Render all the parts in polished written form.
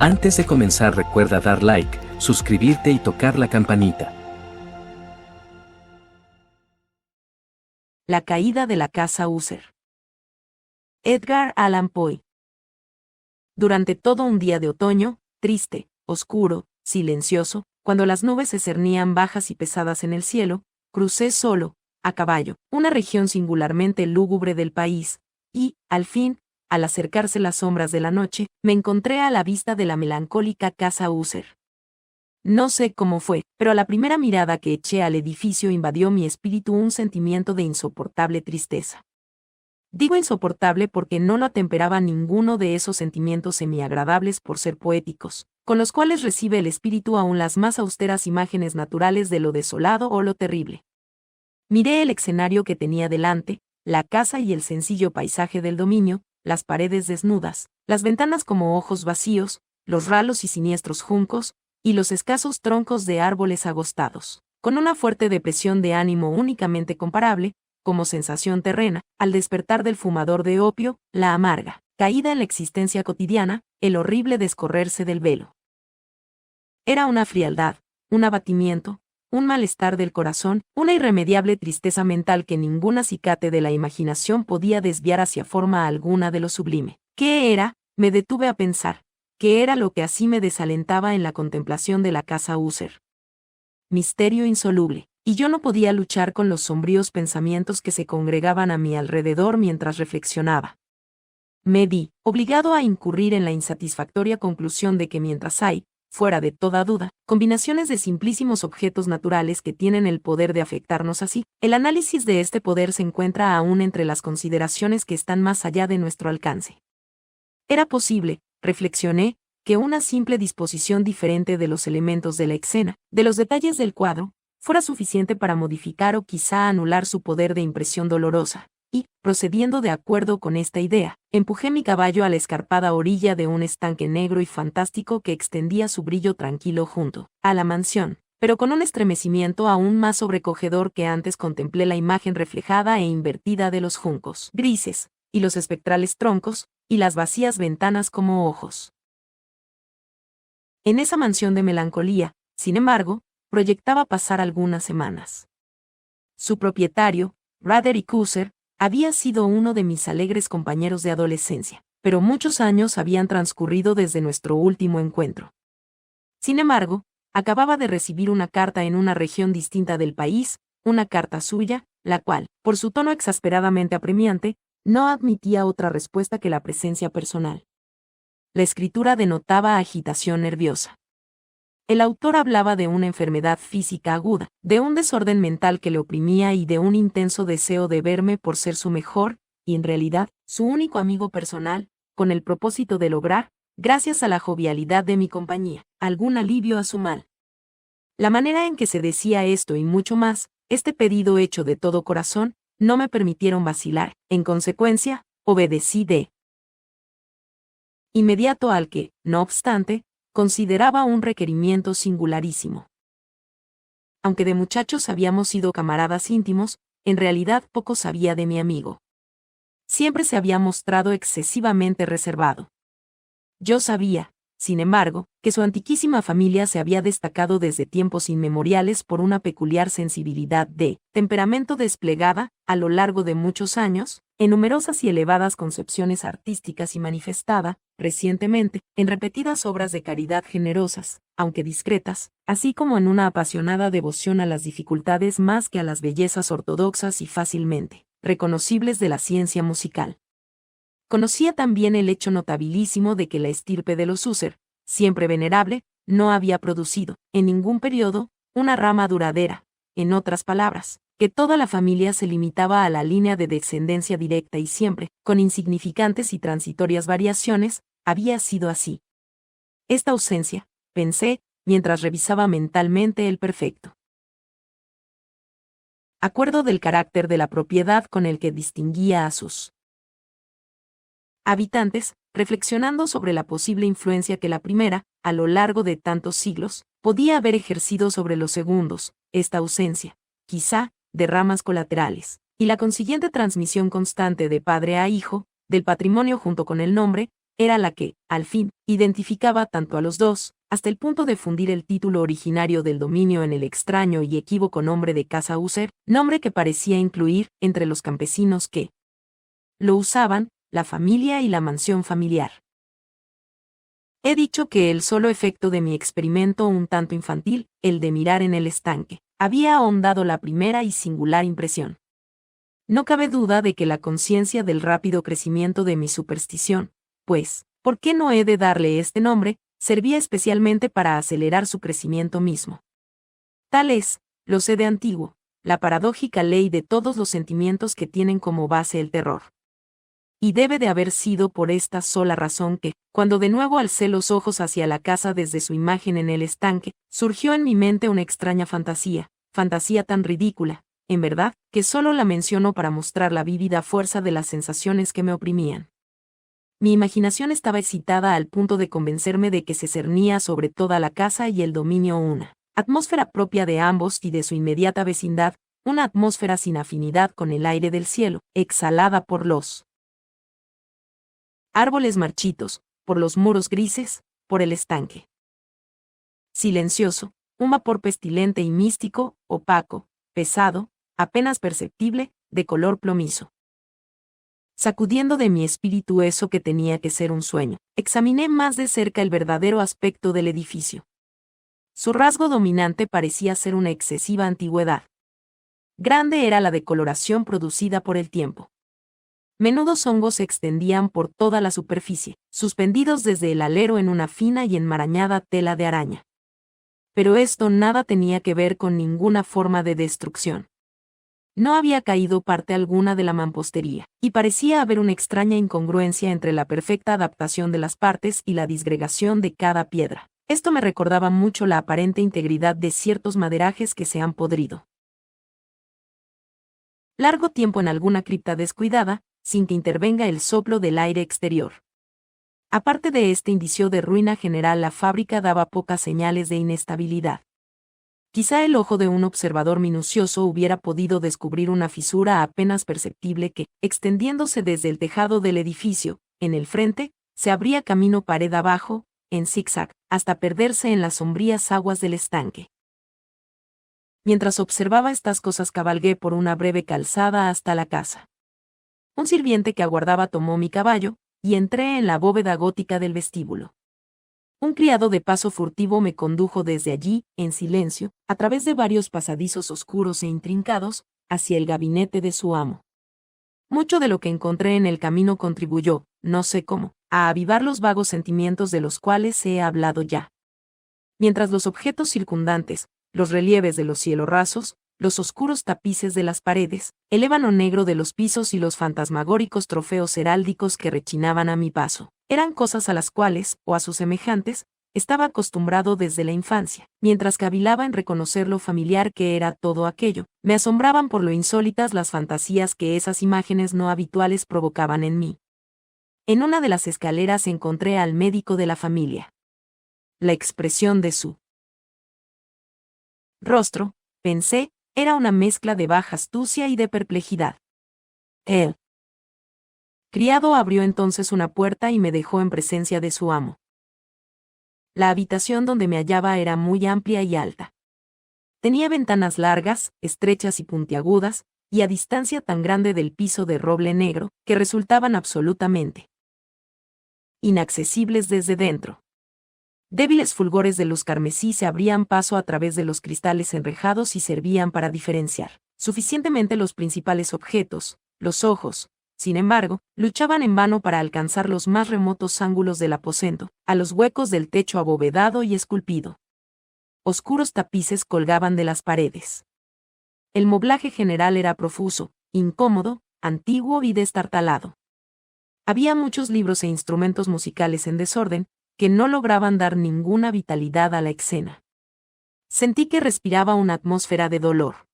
Antes de comenzar recuerda dar like, suscribirte y tocar la campanita. La caída de la casa User. Edgar Allan Poe. Durante todo un día de otoño, triste, oscuro, silencioso, cuando las nubes se cernían bajas y pesadas en el cielo, crucé solo, a caballo, una región singularmente lúgubre del país, y, al fin, al acercarse las sombras de la noche, me encontré a la vista de la melancólica casa User. No sé cómo fue, pero a la primera mirada que eché al edificio invadió mi espíritu un sentimiento de insoportable tristeza. Digo insoportable porque no lo atemperaba ninguno de esos sentimientos semiagradables por ser poéticos, con los cuales recibe el espíritu aún las más austeras imágenes naturales de lo desolado o lo terrible. Miré el escenario que tenía delante, la casa y el sencillo paisaje del dominio, las paredes desnudas, las ventanas como ojos vacíos, los ralos y siniestros juncos, y los escasos troncos de árboles agostados, con una fuerte depresión de ánimo únicamente comparable, como sensación terrena, al despertar del fumador de opio, la amarga caída en la existencia cotidiana, el horrible descorrerse del velo. Era una frialdad, un abatimiento, un malestar del corazón, una irremediable tristeza mental que ningún acicate de la imaginación podía desviar hacia forma alguna de lo sublime. ¿Qué era? Me detuve a pensar. ¿Qué era lo que así me desalentaba en la contemplación de la casa User? Misterio insoluble, y yo no podía luchar con los sombríos pensamientos que se congregaban a mi alrededor mientras reflexionaba. Me vi obligado a incurrir en la insatisfactoria conclusión de que mientras hay, fuera de toda duda, combinaciones de simplísimos objetos naturales que tienen el poder de afectarnos así, el análisis de este poder se encuentra aún entre las consideraciones que están más allá de nuestro alcance. Era posible, reflexioné, que una simple disposición diferente de los elementos de la escena, de los detalles del cuadro, fuera suficiente para modificar o quizá anular su poder de impresión dolorosa. Y, procediendo de acuerdo con esta idea, empujé mi caballo a la escarpada orilla de un estanque negro y fantástico que extendía su brillo tranquilo junto a la mansión, pero con un estremecimiento aún más sobrecogedor que antes contemplé la imagen reflejada e invertida de los juncos grises, y los espectrales troncos, y las vacías ventanas como ojos. En esa mansión de melancolía, sin embargo, proyectaba pasar algunas semanas. Su propietario, Roderick User, había sido uno de mis alegres compañeros de adolescencia, pero muchos años habían transcurrido desde nuestro último encuentro. Sin embargo, acababa de recibir una carta en una región distinta del país, una carta suya, la cual, por su tono exasperadamente apremiante, no admitía otra respuesta que la presencia personal. La escritura denotaba agitación nerviosa. El autor hablaba de una enfermedad física aguda, de un desorden mental que le oprimía y de un intenso deseo de verme por ser su mejor, y en realidad, su único amigo personal, con el propósito de lograr, gracias a la jovialidad de mi compañía, algún alivio a su mal. La manera en que se decía esto y mucho más, este pedido hecho de todo corazón, no me permitieron vacilar. En consecuencia, obedecí de inmediato al que, no obstante, consideraba un requerimiento singularísimo. Aunque de muchachos habíamos sido camaradas íntimos, en realidad poco sabía de mi amigo. Siempre se había mostrado excesivamente reservado. Yo sabía, sin embargo, que su antiquísima familia se había destacado desde tiempos inmemoriales por una peculiar sensibilidad de temperamento desplegada, a lo largo de muchos años, en numerosas y elevadas concepciones artísticas y manifestada, recientemente, en repetidas obras de caridad generosas, aunque discretas, así como en una apasionada devoción a las dificultades más que a las bellezas ortodoxas y fácilmente reconocibles de la ciencia musical. Conocía también el hecho notabilísimo de que la estirpe de los User, siempre venerable, no había producido, en ningún periodo, una rama duradera. En otras palabras, que toda la familia se limitaba a la línea de descendencia directa y siempre, con insignificantes y transitorias variaciones, había sido así. Esta ausencia, pensé, mientras revisaba mentalmente el perfecto acuerdo del carácter de la propiedad con el que distinguía a sus habitantes, reflexionando sobre la posible influencia que la primera, a lo largo de tantos siglos, podía haber ejercido sobre los segundos, esta ausencia, quizá, de ramas colaterales, y la consiguiente transmisión constante de padre a hijo, del patrimonio junto con el nombre, era la que, al fin, identificaba tanto a los dos, hasta el punto de fundir el título originario del dominio en el extraño y equívoco nombre de Casa User, nombre que parecía incluir, entre los campesinos que lo usaban, la familia y la mansión familiar. He dicho que el solo efecto de mi experimento un tanto infantil, el de mirar en el estanque, había ahondado la primera y singular impresión. No cabe duda de que la conciencia del rápido crecimiento de mi superstición, pues, ¿por qué no he de darle este nombre?, servía especialmente para acelerar su crecimiento mismo. Tal es, lo sé de antiguo, la paradójica ley de todos los sentimientos que tienen como base el terror. Y debe de haber sido por esta sola razón que, cuando de nuevo alcé los ojos hacia la casa desde su imagen en el estanque, surgió en mi mente una extraña fantasía tan ridícula, en verdad, que solo la menciono para mostrar la vívida fuerza de las sensaciones que me oprimían. Mi imaginación estaba excitada al punto de convencerme de que se cernía sobre toda la casa y el dominio una atmósfera propia de ambos y de su inmediata vecindad, una atmósfera sin afinidad con el aire del cielo, exhalada por los árboles marchitos, por los muros grises, por el estanque. Silencioso, un vapor pestilente y místico, opaco, pesado, apenas perceptible, de color plomizo. Sacudiendo de mi espíritu eso que tenía que ser un sueño, examiné más de cerca el verdadero aspecto del edificio. Su rasgo dominante parecía ser una excesiva antigüedad. Grande era la decoloración producida por el tiempo. Menudos hongos se extendían por toda la superficie, suspendidos desde el alero en una fina y enmarañada tela de araña. Pero esto nada tenía que ver con ninguna forma de destrucción. No había caído parte alguna de la mampostería, y parecía haber una extraña incongruencia entre la perfecta adaptación de las partes y la disgregación de cada piedra. Esto me recordaba mucho la aparente integridad de ciertos maderajes que se han podrido largo tiempo en alguna cripta descuidada, sin que intervenga el soplo del aire exterior. Aparte de este indicio de ruina general, la fábrica daba pocas señales de inestabilidad. Quizá el ojo de un observador minucioso hubiera podido descubrir una fisura apenas perceptible que, extendiéndose desde el tejado del edificio, en el frente, se abría camino pared abajo, en zigzag, hasta perderse en las sombrías aguas del estanque. Mientras observaba estas cosas cabalgué por una breve calzada hasta la casa. Un sirviente que aguardaba tomó mi caballo, y entré en la bóveda gótica del vestíbulo. Un criado de paso furtivo me condujo desde allí, en silencio, a través de varios pasadizos oscuros e intrincados, hacia el gabinete de su amo. Mucho de lo que encontré en el camino contribuyó, no sé cómo, a avivar los vagos sentimientos de los cuales he hablado ya. Mientras los objetos circundantes, los relieves de los cielos rasos, los oscuros tapices de las paredes, el ébano negro de los pisos y los fantasmagóricos trofeos heráldicos que rechinaban a mi paso, eran cosas a las cuales, o a sus semejantes, estaba acostumbrado desde la infancia. Mientras cavilaba en reconocer lo familiar que era todo aquello, me asombraban por lo insólitas las fantasías que esas imágenes no habituales provocaban en mí. En una de las escaleras encontré al médico de la familia. La expresión de su rostro, pensé, era una mezcla de baja astucia y de perplejidad. El criado abrió entonces una puerta y me dejó en presencia de su amo. La habitación donde me hallaba era muy amplia y alta. Tenía ventanas largas, estrechas y puntiagudas, y a distancia tan grande del piso de roble negro, que resultaban absolutamente inaccesibles desde dentro. Débiles fulgores de luz carmesí se abrían paso a través de los cristales enrejados y servían para diferenciar suficientemente los principales objetos. Los ojos, sin embargo, luchaban en vano para alcanzar los más remotos ángulos del aposento, a los huecos del techo abovedado y esculpido. Oscuros tapices colgaban de las paredes. El moblaje general era profuso, incómodo, antiguo y destartalado. Había muchos libros e instrumentos musicales en desorden, que no lograban dar ninguna vitalidad a la escena. Sentí que respiraba una atmósfera de dolor.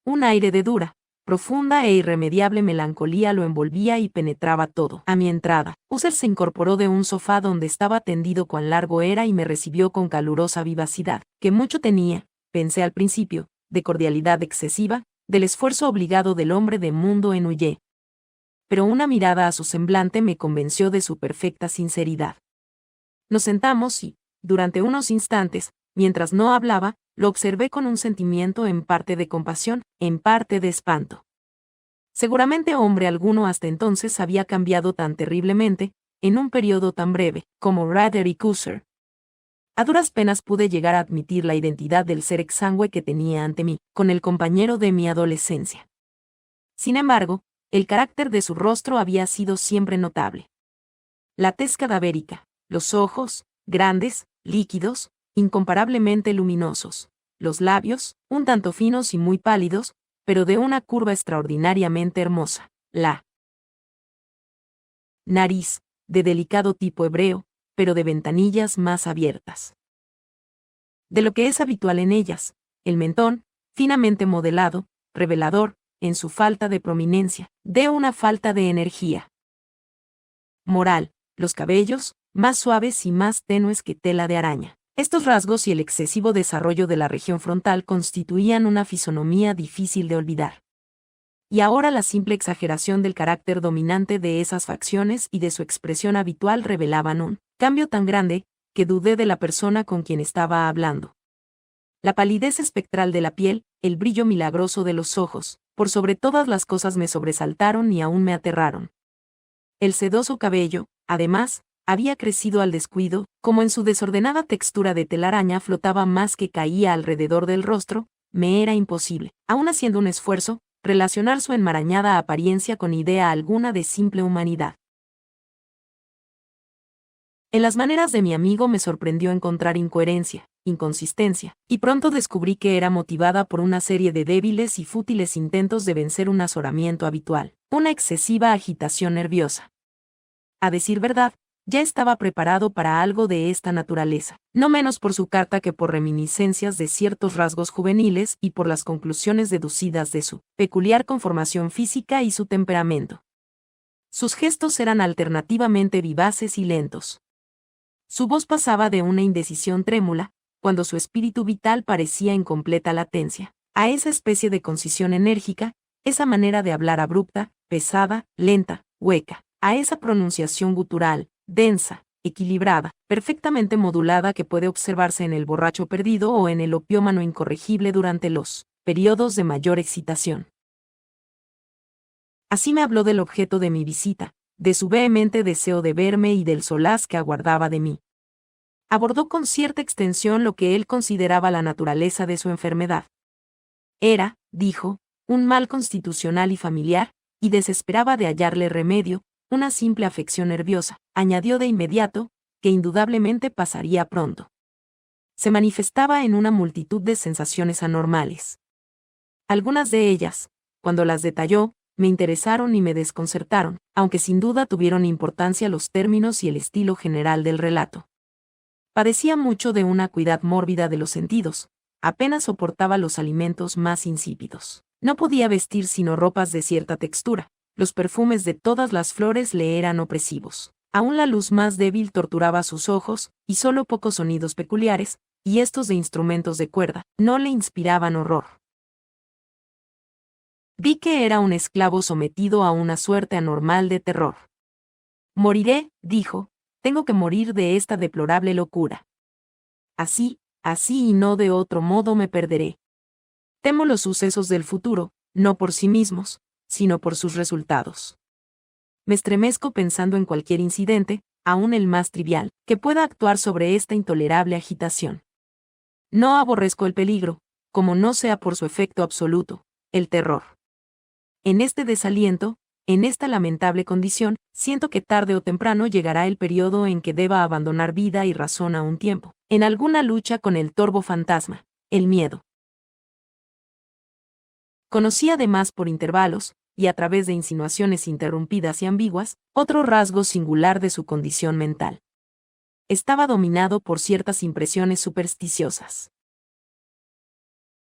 Un aire de dura, profunda e irremediable melancolía lo envolvía y penetraba todo. A mi entrada, User se incorporó de un sofá donde estaba tendido cuán largo era y me recibió con calurosa vivacidad, que mucho tenía, pensé al principio, de cordialidad excesiva, del esfuerzo obligado del hombre de mundo en huye. pero una mirada a su semblante me convenció de su perfecta sinceridad. Nos sentamos y, durante unos instantes, mientras no hablaba, lo observé con un sentimiento en parte de compasión, en parte de espanto. Seguramente hombre alguno hasta entonces había cambiado tan terriblemente, en un periodo tan breve, como Roderick Usher. A duras penas pude llegar a admitir la identidad del ser exangüe que tenía ante mí, con el compañero de mi adolescencia. Sin embargo, el carácter de su rostro había sido siempre notable. La tez cadavérica, los ojos, grandes, líquidos, incomparablemente luminosos, los labios, un tanto finos y muy pálidos, pero de una curva extraordinariamente hermosa, la nariz, de delicado tipo hebreo, pero de ventanillas más abiertas de lo que es habitual en ellas, el mentón, finamente modelado, revelador, en su falta de prominencia, de una falta de energía moral, los cabellos, más suaves y más tenues que tela de araña. Estos rasgos y el excesivo desarrollo de la región frontal constituían una fisonomía difícil de olvidar. Y ahora la simple exageración del carácter dominante de esas facciones y de su expresión habitual revelaban un cambio tan grande, que dudé de la persona con quien estaba hablando. La palidez espectral de la piel, el brillo milagroso de los ojos, por sobre todas las cosas me sobresaltaron y aún me aterraron. El sedoso cabello, además, había crecido al descuido, como en su desordenada textura de telaraña flotaba más que caía alrededor del rostro, me era imposible, aun haciendo un esfuerzo, relacionar su enmarañada apariencia con idea alguna de simple humanidad. En las maneras de mi amigo me sorprendió encontrar incoherencia, inconsistencia, y pronto descubrí que era motivada por una serie de débiles y fútiles intentos de vencer un azoramiento habitual, una excesiva agitación nerviosa. A decir verdad, ya estaba preparado para algo de esta naturaleza, no menos por su carta que por reminiscencias de ciertos rasgos juveniles y por las conclusiones deducidas de su peculiar conformación física y su temperamento. Sus gestos eran alternativamente vivaces y lentos. Su voz pasaba de una indecisión trémula, cuando su espíritu vital parecía en completa latencia, a esa especie de concisión enérgica, esa manera de hablar abrupta, pesada, lenta, hueca, a esa pronunciación gutural, densa, equilibrada, perfectamente modulada que puede observarse en el borracho perdido o en el opiómano incorregible durante los periodos de mayor excitación. Así me habló del objeto de mi visita, de su vehemente deseo de verme y del solaz que aguardaba de mí. Abordó con cierta extensión lo que él consideraba la naturaleza de su enfermedad. Era, dijo, un mal constitucional y familiar, y desesperaba de hallarle remedio, una simple afección nerviosa, añadió de inmediato, que indudablemente pasaría pronto. Se manifestaba en una multitud de sensaciones anormales. Algunas de ellas, cuando las detalló, me interesaron y me desconcertaron, aunque sin duda tuvieron importancia los términos y el estilo general del relato. Padecía mucho de una acuidad mórbida de los sentidos, apenas soportaba los alimentos más insípidos. No podía vestir sino ropas de cierta textura, los perfumes de todas las flores le eran opresivos. Aún la luz más débil torturaba sus ojos, y solo pocos sonidos peculiares, y estos de instrumentos de cuerda, no le inspiraban horror. Vi que era un esclavo sometido a una suerte anormal de terror. Moriré, dijo, tengo que morir de esta deplorable locura. Así y no de otro modo me perderé. Temo los sucesos del futuro, no por sí mismos, sino por sus resultados. Me estremezco pensando en cualquier incidente, aun el más trivial, que pueda actuar sobre esta intolerable agitación. No aborrezco el peligro, como no sea por su efecto absoluto, el terror. En este desaliento, en esta lamentable condición, siento que tarde o temprano llegará el periodo en que deba abandonar vida y razón a un tiempo, en alguna lucha con el torvo fantasma, el miedo. Conocí además por intervalos, y a través de insinuaciones interrumpidas y ambiguas, otro rasgo singular de su condición mental. Estaba dominado por ciertas impresiones supersticiosas,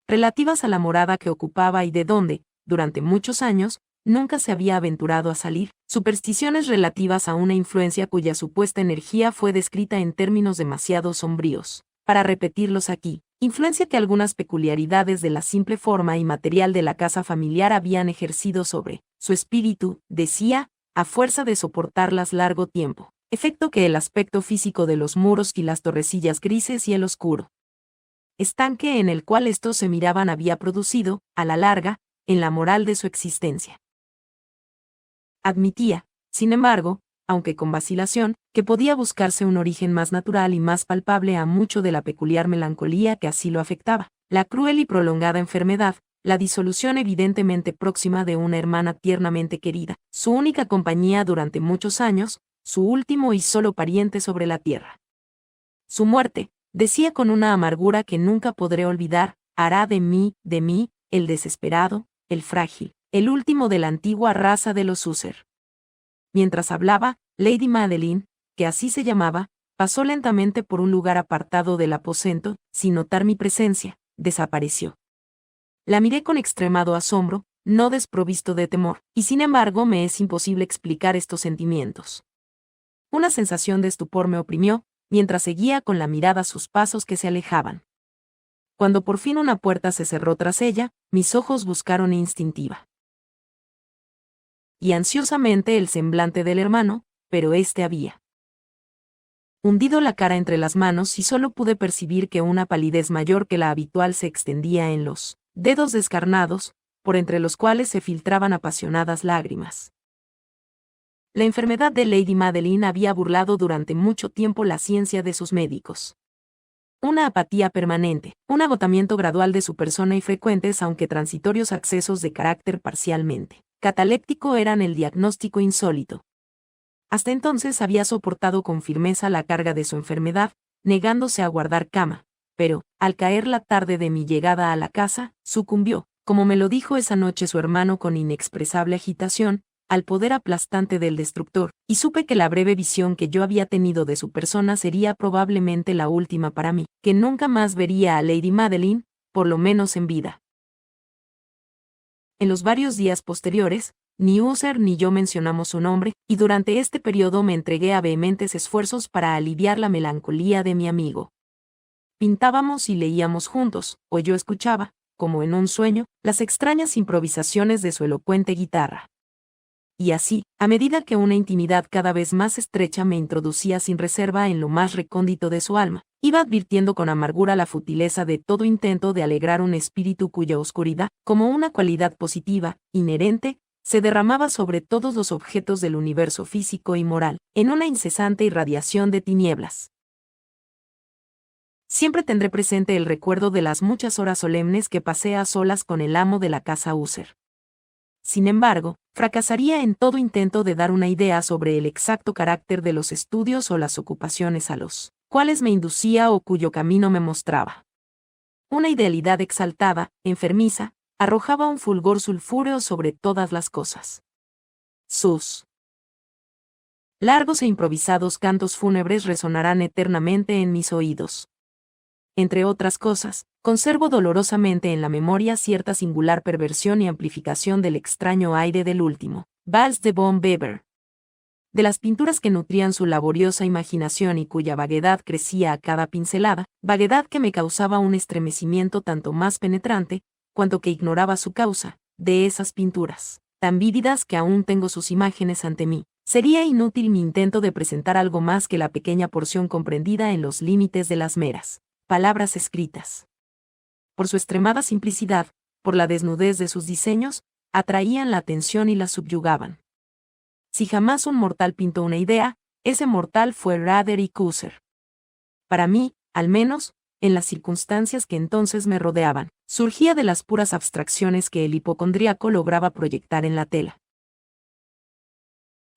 relativas a la morada que ocupaba y de donde, durante muchos años, nunca se había aventurado a salir, supersticiones relativas a una influencia cuya supuesta energía fue descrita en términos demasiado sombríos para repetirlos aquí, influencia que algunas peculiaridades de la simple forma y material de la casa familiar habían ejercido sobre su espíritu, decía, a fuerza de soportarlas largo tiempo, efecto que el aspecto físico de los muros y las torrecillas grises y el oscuro estanque en el cual estos se miraban había producido, a la larga, en la moral de su existencia. Admitía, sin embargo, aunque con vacilación, que podía buscarse un origen más natural y más palpable a mucho de la peculiar melancolía que así lo afectaba, la cruel y prolongada enfermedad, la disolución evidentemente próxima de una hermana tiernamente querida, su única compañía durante muchos años, su último y solo pariente sobre la tierra. Su muerte, decía con una amargura que nunca podré olvidar, hará de mí, el desesperado, el frágil, el último de la antigua raza de los User. Mientras hablaba, Lady Madeline, que así se llamaba, pasó lentamente por un lugar apartado del aposento, sin notar mi presencia, desapareció. La miré con extremado asombro, no desprovisto de temor, y sin embargo me es imposible explicar estos sentimientos. Una sensación de estupor me oprimió, mientras seguía con la mirada sus pasos que se alejaban. Cuando por fin una puerta se cerró tras ella, mis ojos buscaron instintiva y ansiosamente el semblante del hermano, pero éste había hundido la cara entre las manos y solo pude percibir que una palidez mayor que la habitual se extendía en los dedos descarnados, por entre los cuales se filtraban apasionadas lágrimas. La enfermedad de Lady Madeline había burlado durante mucho tiempo la ciencia de sus médicos. Una apatía permanente, un agotamiento gradual de su persona y frecuentes aunque transitorios accesos de carácter parcialmente cataléptico eran el diagnóstico insólito. Hasta entonces había soportado con firmeza la carga de su enfermedad, negándose a guardar cama, pero, al caer la tarde de mi llegada a la casa, sucumbió, como me lo dijo esa noche su hermano con inexpresable agitación, al poder aplastante del destructor, y supe que la breve visión que yo había tenido de su persona sería probablemente la última para mí, que nunca más vería a Lady Madeline, por lo menos en vida. En los varios días posteriores, ni User ni yo mencionamos su nombre, y durante este periodo me entregué a vehementes esfuerzos para aliviar la melancolía de mi amigo. Pintábamos y leíamos juntos, o yo escuchaba, como en un sueño, las extrañas improvisaciones de su elocuente guitarra. Y así, a medida que una intimidad cada vez más estrecha me introducía sin reserva en lo más recóndito de su alma, iba advirtiendo con amargura la futileza de todo intento de alegrar un espíritu cuya oscuridad, como una cualidad positiva, inherente, se derramaba sobre todos los objetos del universo físico y moral, en una incesante irradiación de tinieblas. Siempre tendré presente el recuerdo de las muchas horas solemnes que pasé a solas con el amo de la casa User. Sin embargo, fracasaría en todo intento de dar una idea sobre el exacto carácter de los estudios o las ocupaciones a los cuales me inducía o cuyo camino me mostraba. Una idealidad exaltada, enfermiza, arrojaba un fulgor sulfúreo sobre todas las cosas. Sus largos e improvisados cantos fúnebres resonarán eternamente en mis oídos. Entre otras cosas, conservo dolorosamente en la memoria cierta singular perversión y amplificación del extraño aire del último Vals de Von Weber. De las pinturas que nutrían su laboriosa imaginación y cuya vaguedad crecía a cada pincelada, vaguedad que me causaba un estremecimiento tanto más penetrante, cuanto que ignoraba su causa, de esas pinturas, tan vívidas que aún tengo sus imágenes ante mí. Sería inútil mi intento de presentar algo más que la pequeña porción comprendida en los límites de las meras palabras escritas. Por su extremada simplicidad, por la desnudez de sus diseños, atraían la atención y la subyugaban. Si jamás un mortal pintó una idea, ese mortal fue Roderick User. Para mí, al menos, en las circunstancias que entonces me rodeaban, surgía de las puras abstracciones que el hipocondríaco lograba proyectar en la tela.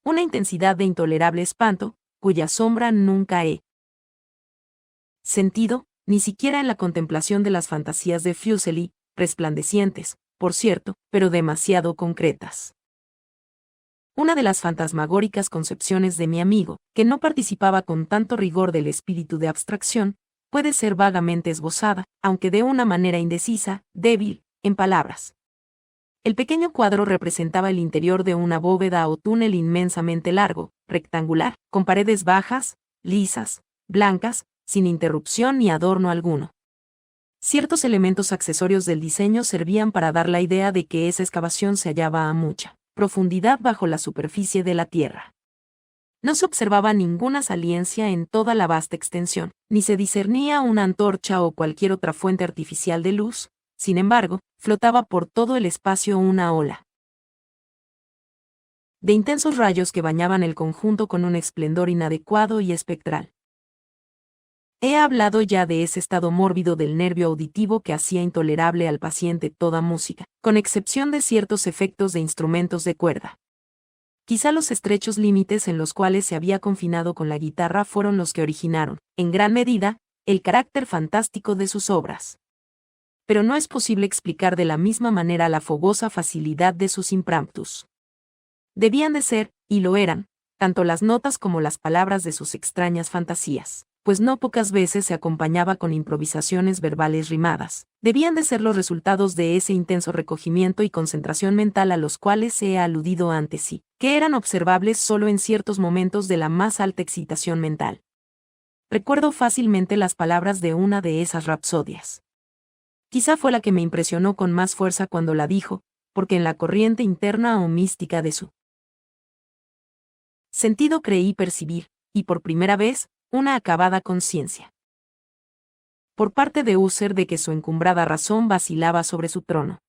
Una intensidad de intolerable espanto, cuya sombra nunca he sentido, ni siquiera en la contemplación de las fantasías de Fuseli, resplandecientes, por cierto, pero demasiado concretas. Una de las fantasmagóricas concepciones de mi amigo, que no participaba con tanto rigor del espíritu de abstracción, puede ser vagamente esbozada, aunque de una manera indecisa, débil, en palabras. El pequeño cuadro representaba el interior de una bóveda o túnel inmensamente largo, rectangular, con paredes bajas, lisas, blancas, sin interrupción ni adorno alguno. Ciertos elementos accesorios del diseño servían para dar la idea de que esa excavación se hallaba a mucha profundidad bajo la superficie de la tierra. No se observaba ninguna saliencia en toda la vasta extensión, ni se discernía una antorcha o cualquier otra fuente artificial de luz. Sin embargo, flotaba por todo el espacio una ola de intensos rayos que bañaban el conjunto con un esplendor inadecuado y espectral. He hablado ya de ese estado mórbido del nervio auditivo que hacía intolerable al paciente toda música, con excepción de ciertos efectos de instrumentos de cuerda. Quizá los estrechos límites en los cuales se había confinado con la guitarra fueron los que originaron, en gran medida, el carácter fantástico de sus obras. Pero no es posible explicar de la misma manera la fogosa facilidad de sus impromptus. Debían de ser, y lo eran, tanto las notas como las palabras de sus extrañas fantasías, pues no pocas veces se acompañaba con improvisaciones verbales rimadas. Debían de ser los resultados de ese intenso recogimiento y concentración mental a los cuales he aludido antes sí, que eran observables solo en ciertos momentos de la más alta excitación mental. Recuerdo fácilmente las palabras de una de esas rapsodias. Quizá fue la que me impresionó con más fuerza cuando la dijo, porque en la corriente interna o mística de su sentido creí percibir, y por primera vez, una acabada conciencia por parte de Husserl de que su encumbrada razón vacilaba sobre su trono.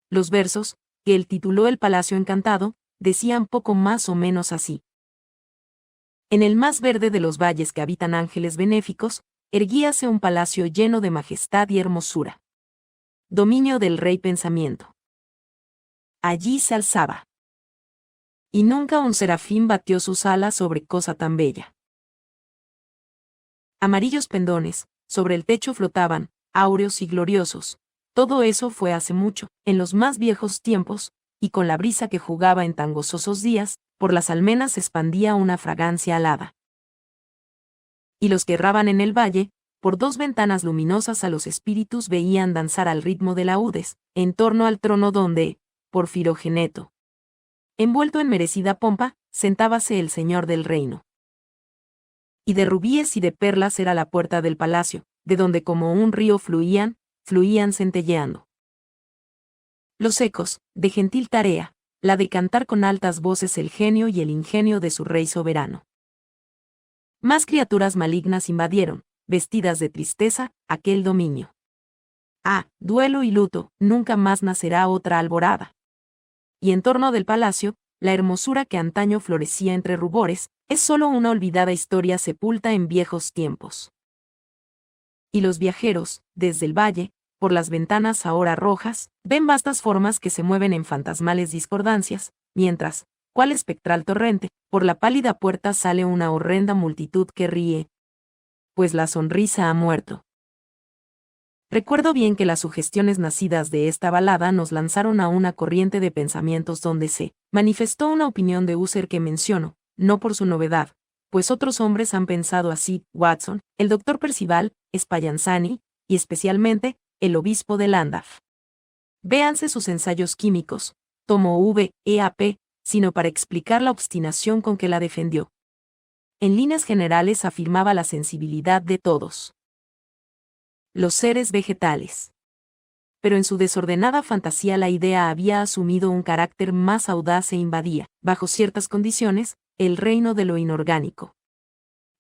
Los versos, que él tituló El Palacio Encantado, decían poco más o menos así. En el más verde de los valles que habitan ángeles benéficos, erguíase un palacio lleno de majestad y hermosura. Dominio del rey pensamiento. Allí se alzaba. Y nunca un serafín batió sus alas sobre cosa tan bella. Amarillos pendones, sobre el techo flotaban, áureos y gloriosos. Todo eso fue hace mucho, en los más viejos tiempos, y con la brisa que jugaba en tan gozosos días, por las almenas se expandía una fragancia alada. Y los que erraban en el valle, por dos ventanas luminosas a los espíritus veían danzar al ritmo de laúdes, en torno al trono donde, por Filogeneto, envuelto en merecida pompa, sentábase el señor del reino. Y de rubíes y de perlas era la puerta del palacio, de donde como un río fluían centelleando los ecos, de gentil tarea, la de cantar con altas voces el genio y el ingenio de su rey soberano. Más criaturas malignas invadieron, vestidas de tristeza, aquel dominio. Duelo y luto, nunca más nacerá otra alborada. Y en torno del palacio, la hermosura que antaño florecía entre rubores, es sólo una olvidada historia sepulta en viejos tiempos. Y los viajeros, desde el valle, por las ventanas ahora rojas, ven vastas formas que se mueven en fantasmales discordancias, mientras, cual espectral torrente, por la pálida puerta sale una horrenda multitud que ríe. Pues la sonrisa ha muerto. Recuerdo bien que las sugestiones nacidas de esta balada nos lanzaron a una corriente de pensamientos donde se manifestó una opinión de Husserl que menciono, no por su novedad, pues otros hombres han pensado así, Watson, el doctor Percival, Spallanzani, y especialmente, el obispo de Llandaff. Véanse sus ensayos químicos, tomo V.E.A.P., sino para explicar la obstinación con que la defendió. En líneas generales afirmaba la sensibilidad de todos los seres vegetales. Pero en su desordenada fantasía la idea había asumido un carácter más audaz e invadía, bajo ciertas condiciones, el reino de lo inorgánico.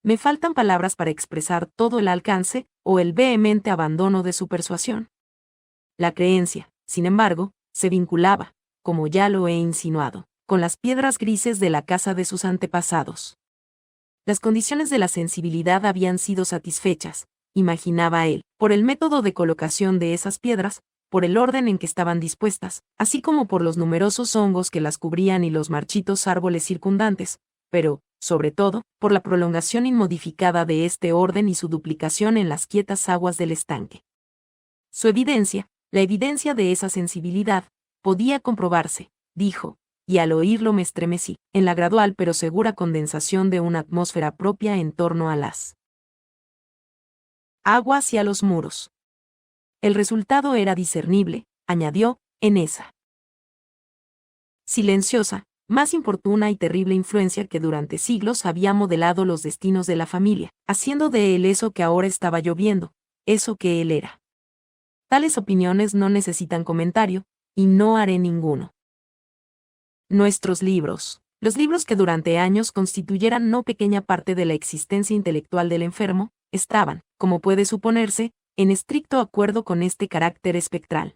Me faltan palabras para expresar todo el alcance, o el vehemente abandono de su persuasión. La creencia, sin embargo, se vinculaba, como ya lo he insinuado, con las piedras grises de la casa de sus antepasados. Las condiciones de la sensibilidad habían sido satisfechas, imaginaba él, por el método de colocación de esas piedras, por el orden en que estaban dispuestas, así como por los numerosos hongos que las cubrían y los marchitos árboles circundantes, pero, sobre todo, por la prolongación inmodificada de este orden y su duplicación en las quietas aguas del estanque. Su evidencia, la evidencia de esa sensibilidad, podía comprobarse, dijo, y al oírlo me estremecí, en la gradual pero segura condensación de una atmósfera propia en torno a las aguas y a los muros. El resultado era discernible, añadió, en esa silenciosa, más importuna y terrible influencia que durante siglos había modelado los destinos de la familia, haciendo de él eso que ahora estaba lloviendo, eso que él era. Tales opiniones no necesitan comentario, y no haré ninguno. Nuestros libros. Los libros que durante años constituyeran no pequeña parte de la existencia intelectual del enfermo, estaban, como puede suponerse, en estricto acuerdo con este carácter espectral.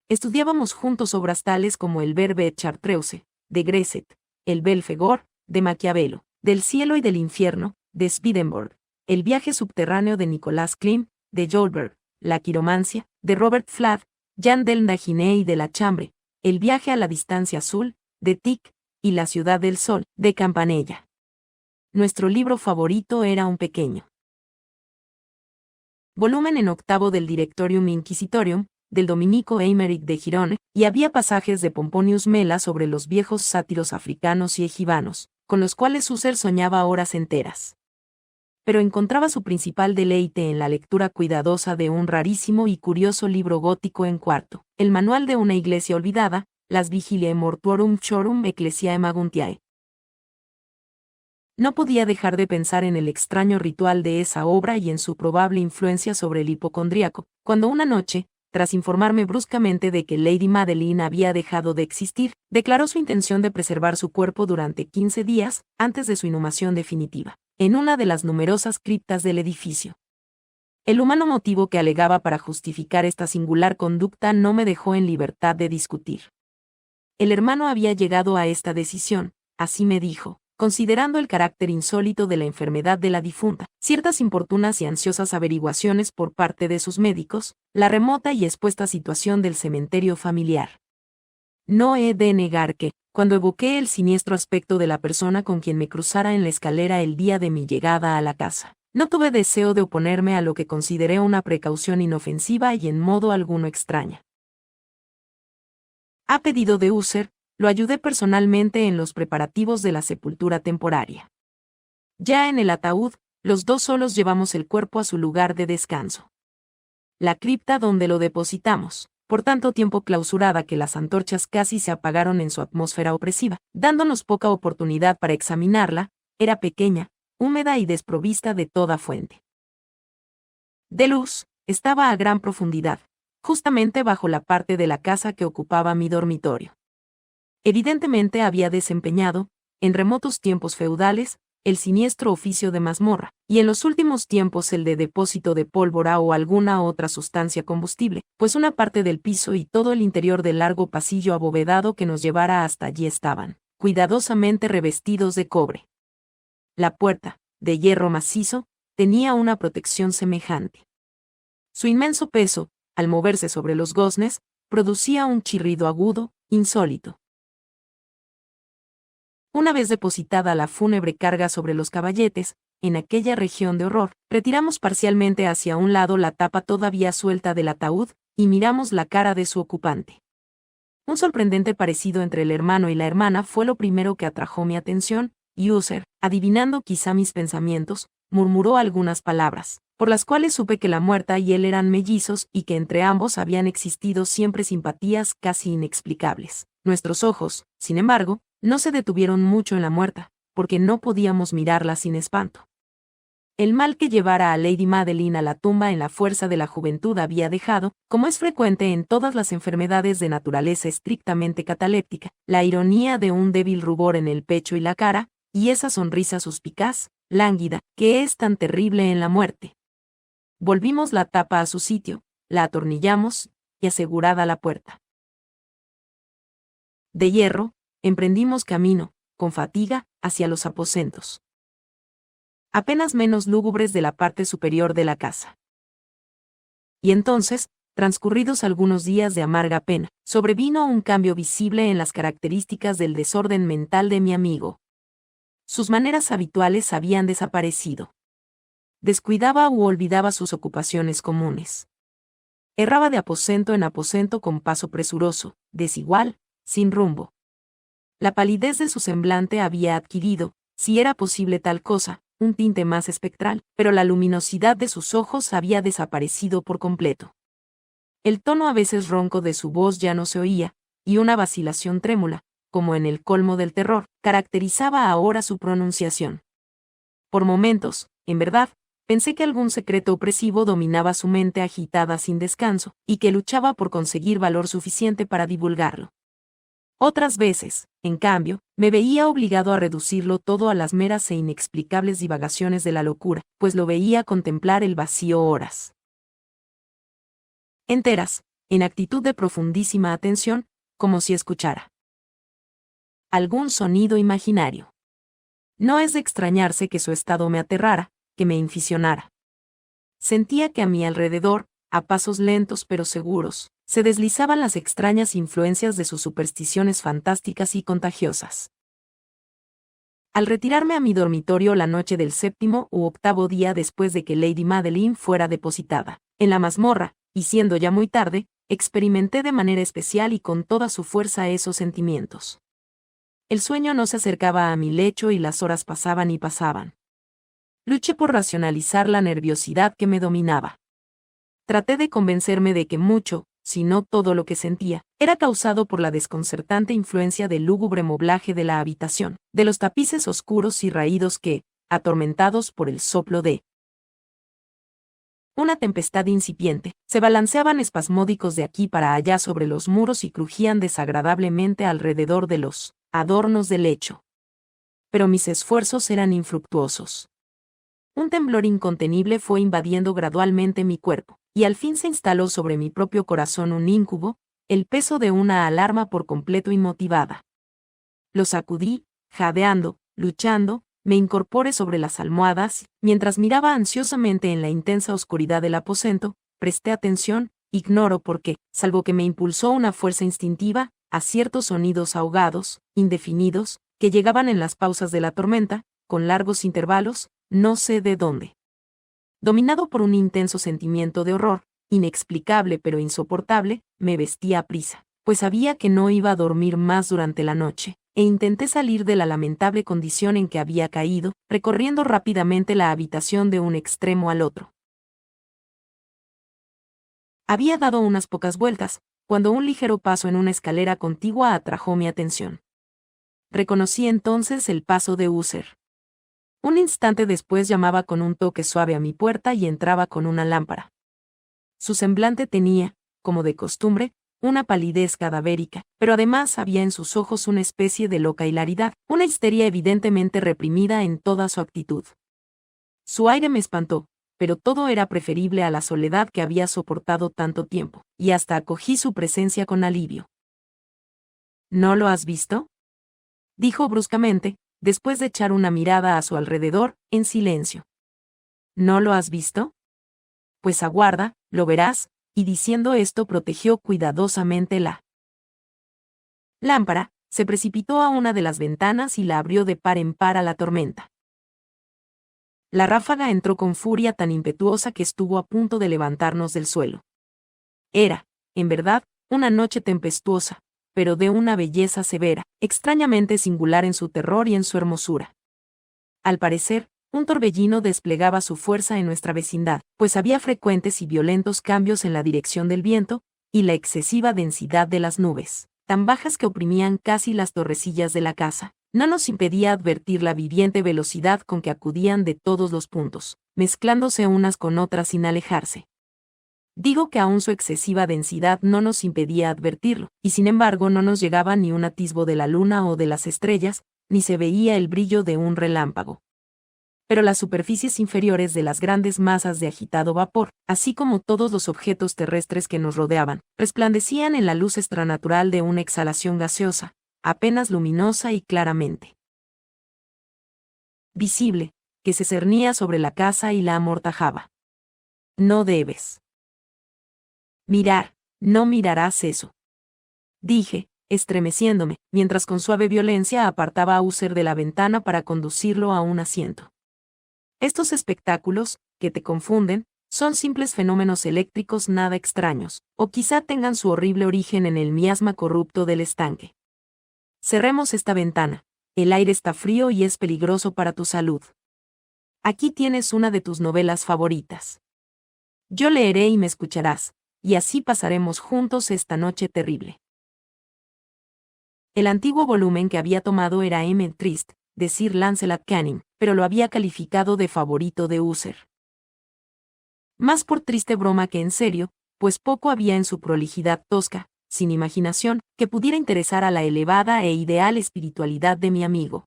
Estudiábamos juntos obras tales como el Verbe et Chartreuse, de Gresset, el Belfegor, de Maquiavelo, del cielo y del infierno, de Swedenborg, el viaje subterráneo de Nicolas Klim, de Joubert, la quiromancia, de Robert Fladd, Jean del Daginet y de la Chambre, el viaje a la distancia azul, de Tieck, y la ciudad del sol, de Campanella. Nuestro libro favorito era un pequeño volumen en octavo del Directorium Inquisitorium, del dominico Eymeric de Girone, y había pasajes de Pomponius Mela sobre los viejos sátiros africanos y egibanos, con los cuales Husserl soñaba horas enteras. Pero encontraba su principal deleite en la lectura cuidadosa de un rarísimo y curioso libro gótico en cuarto, el manual de una iglesia olvidada, Las Vigiliae Mortuorum Chorum Ecclesiae Maguntiae. No podía dejar de pensar en el extraño ritual de esa obra y en su probable influencia sobre el hipocondríaco, cuando una noche, tras informarme bruscamente de que Lady Madeline había dejado de existir, declaró su intención de preservar su cuerpo durante 15 días, antes de su inhumación definitiva, en una de las numerosas criptas del edificio. El humano motivo que alegaba para justificar esta singular conducta no me dejó en libertad de discutir. El hermano había llegado a esta decisión, así me dijo, considerando el carácter insólito de la enfermedad de la difunta, ciertas importunas y ansiosas averiguaciones por parte de sus médicos, la remota y expuesta situación del cementerio familiar. No he de negar que, cuando evoqué el siniestro aspecto de la persona con quien me cruzara en la escalera el día de mi llegada a la casa, no tuve deseo de oponerme a lo que consideré una precaución inofensiva y en modo alguno extraña. A pedido de Husserl, lo ayudé personalmente en los preparativos de la sepultura temporaria. Ya en el ataúd, los dos solos llevamos el cuerpo a su lugar de descanso. La cripta donde lo depositamos, por tanto tiempo clausurada que las antorchas casi se apagaron en su atmósfera opresiva, dándonos poca oportunidad para examinarla, era pequeña, húmeda y desprovista de toda fuente de luz, estaba a gran profundidad, justamente bajo la parte de la casa que ocupaba mi dormitorio. Evidentemente había desempeñado, en remotos tiempos feudales, el siniestro oficio de mazmorra, y en los últimos tiempos el de depósito de pólvora o alguna otra sustancia combustible, pues una parte del piso y todo el interior del largo pasillo abovedado que nos llevara hasta allí estaban, cuidadosamente revestidos de cobre. La puerta, de hierro macizo, tenía una protección semejante. Su inmenso peso, al moverse sobre los goznes, producía un chirrido agudo, insólito. Una vez depositada la fúnebre carga sobre los caballetes, en aquella región de horror, retiramos parcialmente hacia un lado la tapa todavía suelta del ataúd, y miramos la cara de su ocupante. Un sorprendente parecido entre el hermano y la hermana fue lo primero que atrajo mi atención, y Husserl, adivinando quizá mis pensamientos, murmuró algunas palabras, por las cuales supe que la muerta y él eran mellizos y que entre ambos habían existido siempre simpatías casi inexplicables. Nuestros ojos, sin embargo, no se detuvieron mucho en la muerta, porque no podíamos mirarla sin espanto. El mal que llevara a Lady Madeline a la tumba en la fuerza de la juventud había dejado, como es frecuente en todas las enfermedades de naturaleza estrictamente cataléptica, la ironía de un débil rubor en el pecho y la cara, y esa sonrisa suspicaz, lánguida, que es tan terrible en la muerte. Volvimos la tapa a su sitio, la atornillamos, y asegurada la puerta de hierro, emprendimos camino, con fatiga, hacia los aposentos apenas menos lúgubres de la parte superior de la casa. Y entonces, transcurridos algunos días de amarga pena, sobrevino un cambio visible en las características del desorden mental de mi amigo. Sus maneras habituales habían desaparecido. Descuidaba u olvidaba sus ocupaciones comunes. Erraba de aposento en aposento con paso presuroso, desigual, sin rumbo. La palidez de su semblante había adquirido, si era posible tal cosa, un tinte más espectral, pero la luminosidad de sus ojos había desaparecido por completo. El tono a veces ronco de su voz ya no se oía, y una vacilación trémula, como en el colmo del terror, caracterizaba ahora su pronunciación. Por momentos, en verdad, pensé que algún secreto opresivo dominaba su mente agitada sin descanso, y que luchaba por conseguir valor suficiente para divulgarlo. Otras veces, en cambio, me veía obligado a reducirlo todo a las meras e inexplicables divagaciones de la locura, pues lo veía contemplar el vacío horas enteras, en actitud de profundísima atención, como si escuchara algún sonido imaginario. No es de extrañarse que su estado me aterrara, que me inficionara. Sentía que a mi alrededor, a pasos lentos pero seguros, se deslizaban las extrañas influencias de sus supersticiones fantásticas y contagiosas. Al retirarme a mi dormitorio la noche del 7º u 8º día después de que Lady Madeline fuera depositada en la mazmorra, y siendo ya muy tarde, experimenté de manera especial y con toda su fuerza esos sentimientos. El sueño no se acercaba a mi lecho y las horas pasaban y pasaban. Luché por racionalizar la nerviosidad que me dominaba. Traté de convencerme de que mucho, si no todo lo que sentía, era causado por la desconcertante influencia del lúgubre moblaje de la habitación, de los tapices oscuros y raídos que, atormentados por el soplo de una tempestad incipiente, se balanceaban espasmódicos de aquí para allá sobre los muros y crujían desagradablemente alrededor de los adornos del lecho. Pero mis esfuerzos eran infructuosos. Un temblor incontenible fue invadiendo gradualmente mi cuerpo, y al fin se instaló sobre mi propio corazón un íncubo, el peso de una alarma por completo inmotivada. Lo sacudí, jadeando, luchando, me incorporé sobre las almohadas, mientras miraba ansiosamente en la intensa oscuridad del aposento, presté atención, ignoro por qué, salvo que me impulsó una fuerza instintiva, a ciertos sonidos ahogados, indefinidos, que llegaban en las pausas de la tormenta, con largos intervalos, no sé de dónde. Dominado por un intenso sentimiento de horror, inexplicable pero insoportable, me vestí a prisa, pues sabía que no iba a dormir más durante la noche, e intenté salir de la lamentable condición en que había caído, recorriendo rápidamente la habitación de un extremo al otro. Había dado unas pocas vueltas, cuando un ligero paso en una escalera contigua atrajo mi atención. Reconocí entonces el paso de User. Un instante después llamaba con un toque suave a mi puerta y entraba con una lámpara. Su semblante tenía, como de costumbre, una palidez cadavérica, pero además había en sus ojos una especie de loca hilaridad, una histeria evidentemente reprimida en toda su actitud. Su aire me espantó, pero todo era preferible a la soledad que había soportado tanto tiempo, y hasta acogí su presencia con alivio. ¿No lo has visto?, dijo bruscamente, después de echar una mirada a su alrededor, en silencio. ¿No lo has visto? Pues aguarda, lo verás, y diciendo esto protegió cuidadosamente la lámpara, se precipitó a una de las ventanas y la abrió de par en par a la tormenta. La ráfaga entró con furia tan impetuosa que estuvo a punto de levantarnos del suelo. Era, en verdad, una noche tempestuosa, pero de una belleza severa, extrañamente singular en su terror y en su hermosura. Al parecer, un torbellino desplegaba su fuerza en nuestra vecindad, pues había frecuentes y violentos cambios en la dirección del viento, y la excesiva densidad de las nubes, tan bajas que oprimían casi las torrecillas de la casa, no nos impedía advertir la viviente velocidad con que acudían de todos los puntos, mezclándose unas con otras sin alejarse. Digo que aún su excesiva densidad no nos impedía advertirlo, y sin embargo no nos llegaba ni un atisbo de la luna o de las estrellas, ni se veía el brillo de un relámpago. Pero las superficies inferiores de las grandes masas de agitado vapor, así como todos los objetos terrestres que nos rodeaban, resplandecían en la luz extranatural de una exhalación gaseosa, apenas luminosa y claramente visible, que se cernía sobre la casa y la amortajaba. No debes mirar, no mirarás eso, dije, estremeciéndome, mientras con suave violencia apartaba a User de la ventana para conducirlo a un asiento. Estos espectáculos, que te confunden, son simples fenómenos eléctricos nada extraños, o quizá tengan su horrible origen en el miasma corrupto del estanque. Cerremos esta ventana, el aire está frío y es peligroso para tu salud. Aquí tienes una de tus novelas favoritas. Yo leeré y me escucharás, y así pasaremos juntos esta noche terrible. El antiguo volumen que había tomado era M. Trist, de Sir Lancelot Canning, pero lo había calificado de favorito de User. Más por triste broma que en serio, pues poco había en su prolijidad tosca, sin imaginación, que pudiera interesar a la elevada e ideal espiritualidad de mi amigo.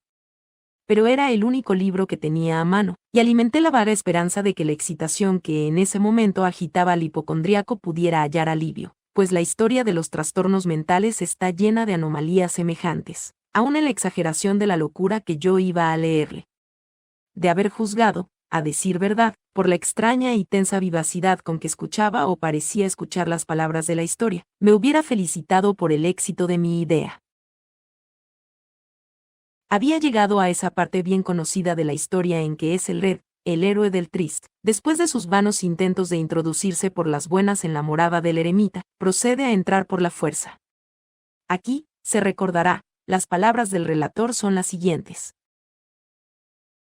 Pero era el único libro que tenía a mano, y alimenté la vaga esperanza de que la excitación que en ese momento agitaba al hipocondríaco pudiera hallar alivio, pues la historia de los trastornos mentales está llena de anomalías semejantes, aún en la exageración de la locura que yo iba a leerle. De haber juzgado, a decir verdad, por la extraña y tensa vivacidad con que escuchaba o parecía escuchar las palabras de la historia, me hubiera felicitado por el éxito de mi idea. Había llegado a esa parte bien conocida de la historia en que Ethelred, el héroe del Trist, después de sus vanos intentos de introducirse por las buenas en la morada del eremita, procede a entrar por la fuerza. Aquí, se recordará, las palabras del relator son las siguientes.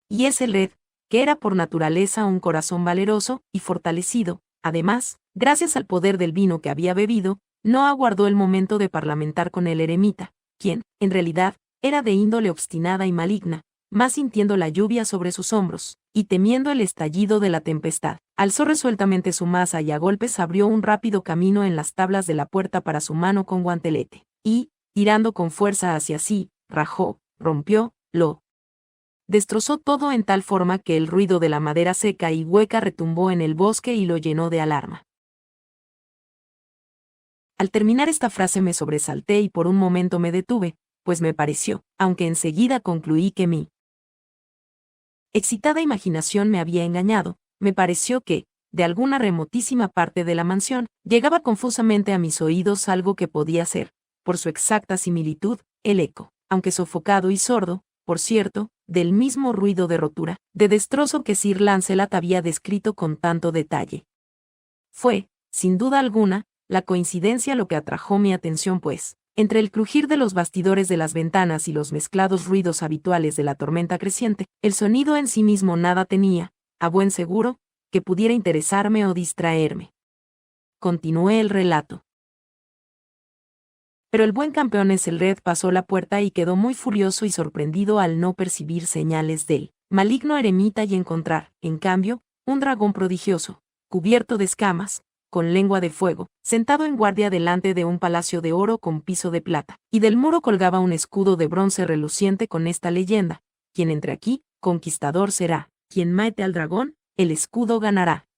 Y Ethelred, que era por naturaleza un corazón valeroso y fortalecido, además, gracias al poder del vino que había bebido, no aguardó el momento de parlamentar con el eremita, quien, en realidad, era de índole obstinada y maligna, más sintiendo la lluvia sobre sus hombros, y temiendo el estallido de la tempestad, alzó resueltamente su maza y a golpes abrió un rápido camino en las tablas de la puerta para su mano con guantelete, y, tirando con fuerza hacia sí, rajó, rompió, lo destrozó todo en tal forma que el ruido de la madera seca y hueca retumbó en el bosque y lo llenó de alarma. Al terminar esta frase me sobresalté y por un momento me detuve, pues me pareció, aunque enseguida concluí que mi excitada imaginación me había engañado, me pareció que, de alguna remotísima parte de la mansión, llegaba confusamente a mis oídos algo que podía ser, por su exacta similitud, el eco, aunque sofocado y sordo, por cierto, del mismo ruido de rotura, de destrozo que Sir Lancelot había descrito con tanto detalle. Fue, sin duda alguna, la coincidencia lo que atrajo mi atención pues, entre el crujir de los bastidores de las ventanas y los mezclados ruidos habituales de la tormenta creciente, el sonido en sí mismo nada tenía, a buen seguro, que pudiera interesarme o distraerme. Continué el relato. Pero el buen campeón Ethelred pasó la puerta y quedó muy furioso y sorprendido al no percibir señales del maligno eremita y encontrar, en cambio, un dragón prodigioso, cubierto de escamas, con lengua de fuego, sentado en guardia delante de un palacio de oro con piso de plata, y del muro colgaba un escudo de bronce reluciente con esta leyenda: quien entre aquí, conquistador será, quien mate al dragón, el escudo ganará.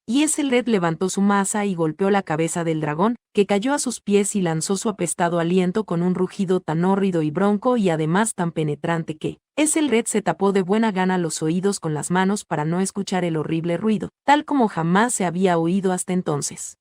Y Ethelred levantó su maza y golpeó la cabeza del dragón, que cayó a sus pies y lanzó su apestado aliento con un rugido tan hórrido y bronco y además tan penetrante que Ethelred se tapó de buena gana los oídos con las manos para no escuchar el horrible ruido, tal como jamás se había oído hasta entonces.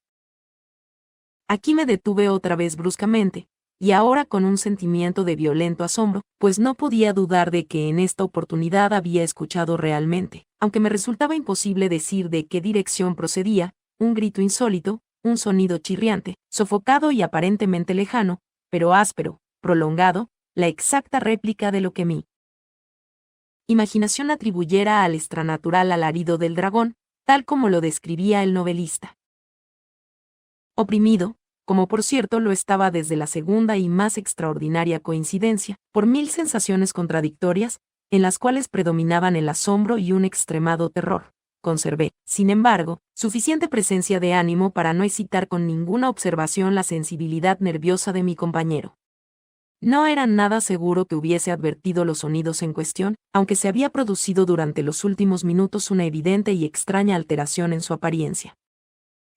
Aquí me detuve otra vez bruscamente, y ahora con un sentimiento de violento asombro, pues no podía dudar de que en esta oportunidad había escuchado realmente, aunque me resultaba imposible decir de qué dirección procedía, un grito insólito, un sonido chirriante, sofocado y aparentemente lejano, pero áspero, prolongado, la exacta réplica de lo que mi imaginación atribuyera al extranatural alarido del dragón, tal como lo describía el novelista. Oprimido, como por cierto lo estaba desde la segunda y más extraordinaria coincidencia, por mil sensaciones contradictorias, en las cuales predominaban el asombro y un extremado terror, conservé, sin embargo, suficiente presencia de ánimo para no excitar con ninguna observación la sensibilidad nerviosa de mi compañero. No era nada seguro que hubiese advertido los sonidos en cuestión, aunque se había producido durante los últimos minutos una evidente y extraña alteración en su apariencia.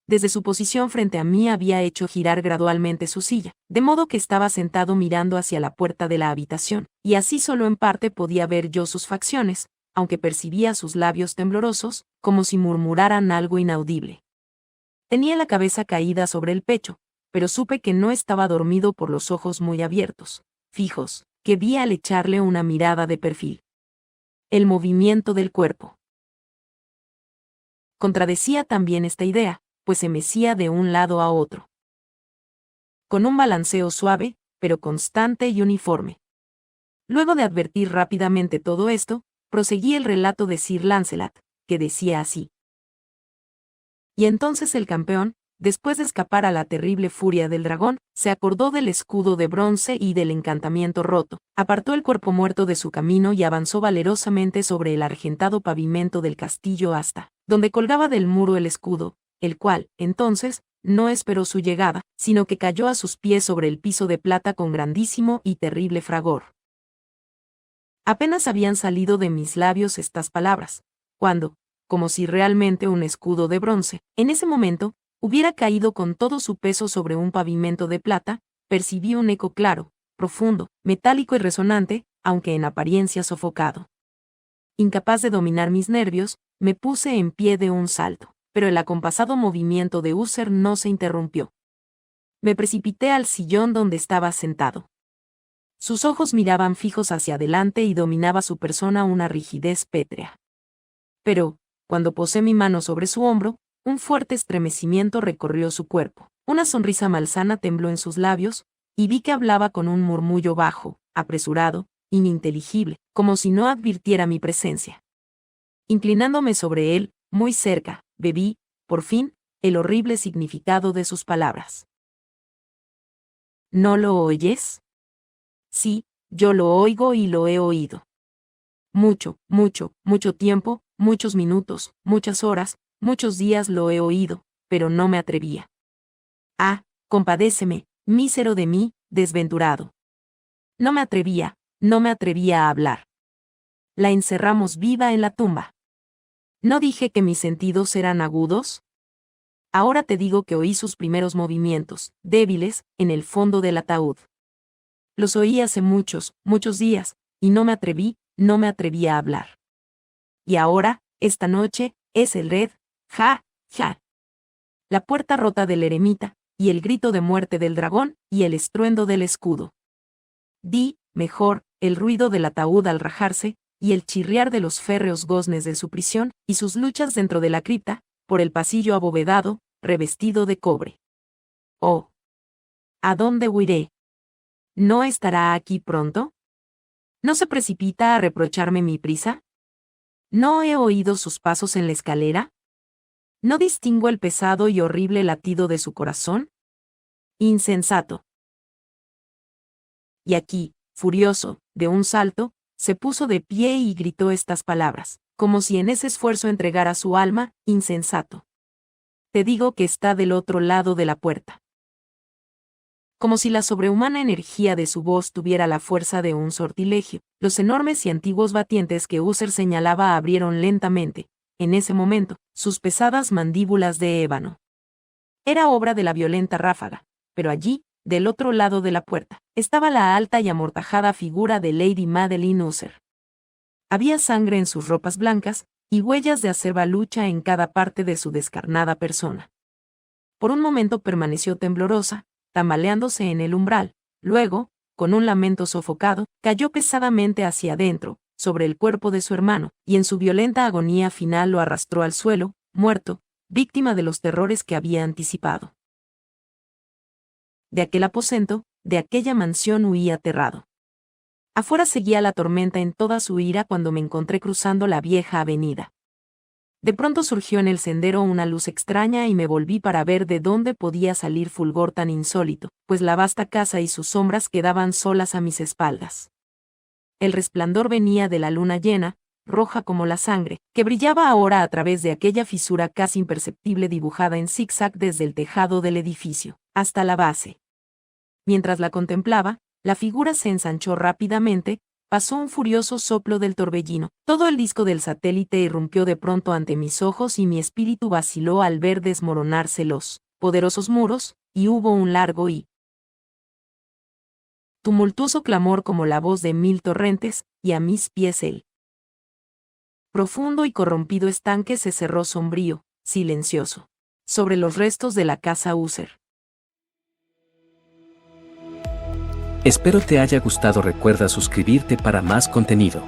Desde su posición frente a mí había hecho girar gradualmente su silla, de modo que estaba sentado mirando hacia la puerta de la habitación, y así solo en parte podía ver yo sus facciones, aunque percibía sus labios temblorosos, como si murmuraran algo inaudible. Tenía la cabeza caída sobre el pecho, pero supe que no estaba dormido por los ojos muy abiertos, fijos, que vi al echarle una mirada de perfil. El movimiento del cuerpo contradecía también esta idea, pues se mecía de un lado a otro, con un balanceo suave, pero constante y uniforme. Luego de advertir rápidamente todo esto, proseguí el relato de Sir Lancelot, que decía así. Y entonces el campeón, después de escapar a la terrible furia del dragón, se acordó del escudo de bronce y del encantamiento roto, apartó el cuerpo muerto de su camino y avanzó valerosamente sobre el argentado pavimento del castillo hasta donde colgaba del muro el escudo, el cual, entonces, no esperó su llegada, sino que cayó a sus pies sobre el piso de plata con grandísimo y terrible fragor. Apenas habían salido de mis labios estas palabras, cuando, como si realmente un escudo de bronce, en ese momento, hubiera caído con todo su peso sobre un pavimento de plata, percibí un eco claro, profundo, metálico y resonante, aunque en apariencia sofocado. Incapaz de dominar mis nervios, me puse en pie de un salto, pero el acompasado movimiento de Uther no se interrumpió. Me precipité al sillón donde estaba sentado. Sus ojos miraban fijos hacia adelante y dominaba su persona una rigidez pétrea. Pero, cuando posé mi mano sobre su hombro, un fuerte estremecimiento recorrió su cuerpo, una sonrisa malsana tembló en sus labios, y vi que hablaba con un murmullo bajo, apresurado, ininteligible, como si no advirtiera mi presencia. Inclinándome sobre él, muy cerca, bebí, por fin, el horrible significado de sus palabras. ¿No lo oyes? Sí, yo lo oigo y lo he oído. Mucho, mucho, mucho tiempo, muchos minutos, muchas horas, muchos días lo he oído, pero no me atrevía. Ah, compadéceme, mísero de mí, desventurado. No me atrevía a hablar. La encerramos viva en la tumba. ¿No dije que mis sentidos eran agudos? Ahora te digo que oí sus primeros movimientos, débiles, en el fondo del ataúd. Los oí hace muchos, muchos días, y no me atreví a hablar. Y ahora, esta noche, es el red, ja, ja. La puerta rota del eremita, y el grito de muerte del dragón, y el estruendo del escudo. Di, mejor, el ruido del ataúd al rajarse, y el chirriar de los férreos goznes de su prisión, y sus luchas dentro de la cripta, por el pasillo abovedado, revestido de cobre. Oh. ¿A dónde huiré? ¿No estará aquí pronto? ¿No se precipita a reprocharme mi prisa? ¿No he oído sus pasos en la escalera? ¿No distingo el pesado y horrible latido de su corazón? Insensato. Y aquí, furioso, de un salto, se puso de pie y gritó estas palabras, como si en ese esfuerzo entregara su alma, insensato. Te digo que está del otro lado de la puerta. Como si la sobrehumana energía de su voz tuviera la fuerza de un sortilegio, los enormes y antiguos batientes que Uther señalaba abrieron lentamente, en ese momento, sus pesadas mandíbulas de ébano. Era obra de la violenta ráfaga, pero allí, del otro lado de la puerta, estaba la alta y amortajada figura de Lady Madeline Uther. Había sangre en sus ropas blancas, y huellas de acerba lucha en cada parte de su descarnada persona. Por un momento permaneció temblorosa, tambaleándose en el umbral, luego, con un lamento sofocado, cayó pesadamente hacia adentro, sobre el cuerpo de su hermano, y en su violenta agonía final lo arrastró al suelo, muerto, víctima de los terrores que había anticipado. De aquel aposento, de aquella mansión huí aterrado. Afuera seguía la tormenta en toda su ira cuando me encontré cruzando la vieja avenida. De pronto surgió en el sendero una luz extraña y me volví para ver de dónde podía salir fulgor tan insólito, pues la vasta casa y sus sombras quedaban solas a mis espaldas. El resplandor venía de la luna llena, roja como la sangre, que brillaba ahora a través de aquella fisura casi imperceptible dibujada en zigzag desde el tejado del edificio, hasta la base. Mientras la contemplaba, la figura se ensanchó rápidamente, pasó un furioso soplo del torbellino, todo el disco del satélite irrumpió de pronto ante mis ojos y mi espíritu vaciló al ver desmoronarse los poderosos muros, y hubo un largo y tumultuoso clamor como la voz de 1000 torrentes, y a mis pies el profundo y corrompido estanque se cerró sombrío, silencioso, sobre los restos de la casa Uther. Espero te haya gustado. Recuerda suscribirte para más contenido.